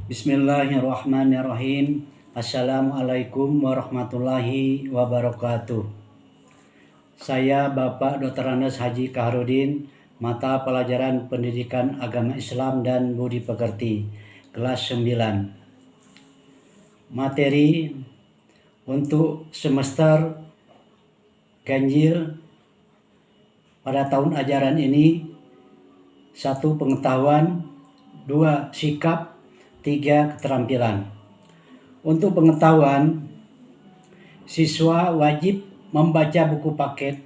Bismillahirrahmanirrahim. Assalamualaikum warahmatullahi wabarakatuh. Saya Bapak Dr. Andes Haji Kaharudin, mata pelajaran Pendidikan Agama Islam dan Budi Pekerti, kelas 9. Materi untuk semester ganjil pada tahun ajaran ini: 1. Pengetahuan, 2. Sikap, 3. Keterampilan. Untuk pengetahuan, siswa wajib membaca buku paket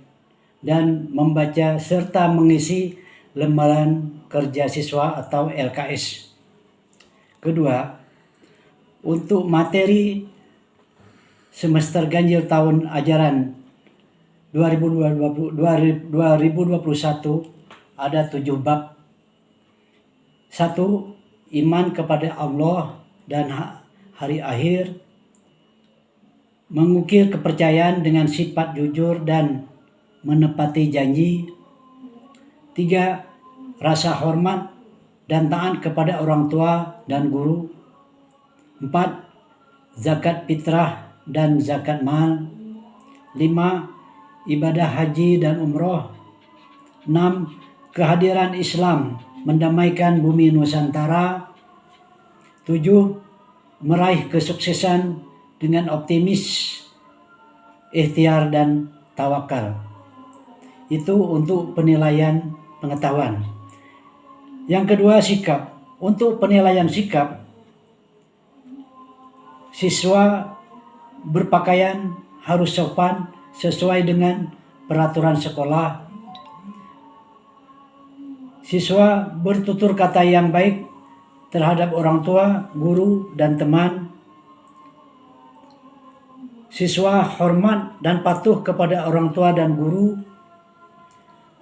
dan membaca serta mengisi lembaran kerja siswa atau LKS. Kedua, untuk materi semester ganjil tahun ajaran 2021 ada 7 bab. 1. Iman kepada Allah dan hari akhir, mengukir kepercayaan dengan sifat jujur dan menepati janji. 3. Rasa hormat dan taat kepada orang tua dan guru. 4. Zakat fitrah dan zakat mal. 5. Ibadah haji dan umroh. 6. Kehadiran Islam mendamaikan bumi Nusantara. 7. Meraih kesuksesan dengan optimis, ikhtiar dan tawakal. Itu untuk penilaian pengetahuan. Yang kedua, sikap. Untuk penilaian sikap, siswa berpakaian harus sopan sesuai dengan peraturan sekolah. Siswa bertutur kata yang baik terhadap orang tua, guru, dan teman. Siswa hormat dan patuh kepada orang tua dan guru.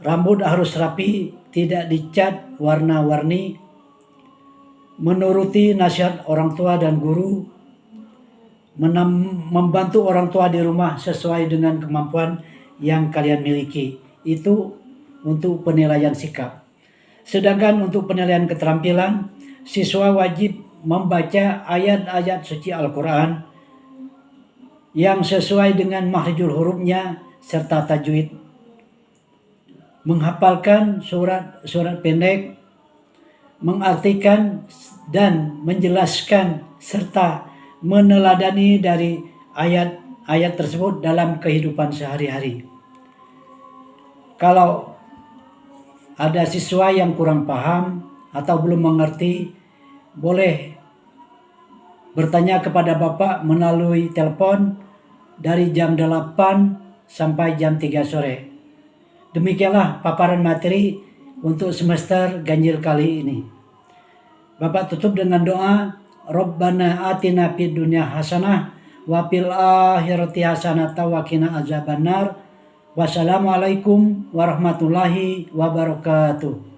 Rambut harus rapi, tidak dicat warna-warni. Menuruti nasihat orang tua dan guru. Membantu orang tua di rumah sesuai dengan kemampuan yang kalian miliki. Itu untuk penilaian sikap. Sedangkan untuk penilaian keterampilan, siswa wajib membaca ayat-ayat suci Al-Quran yang sesuai dengan makhrajul hurufnya serta tajwid, menghafalkan surat pendek, mengartikan dan menjelaskan serta meneladani dari ayat-ayat tersebut dalam kehidupan sehari-hari. Kalau ada siswa yang kurang paham atau belum mengerti, boleh bertanya kepada Bapak melalui telepon dari jam 8 sampai jam 3 sore. Demikianlah paparan materi untuk semester ganjil kali ini. Bapak tutup dengan doa, Rabbana atina fid dunya hasanah wa fil akhirati hasanah wa qina azabannar. Wassalamualaikum warahmatullahi wabarakatuh.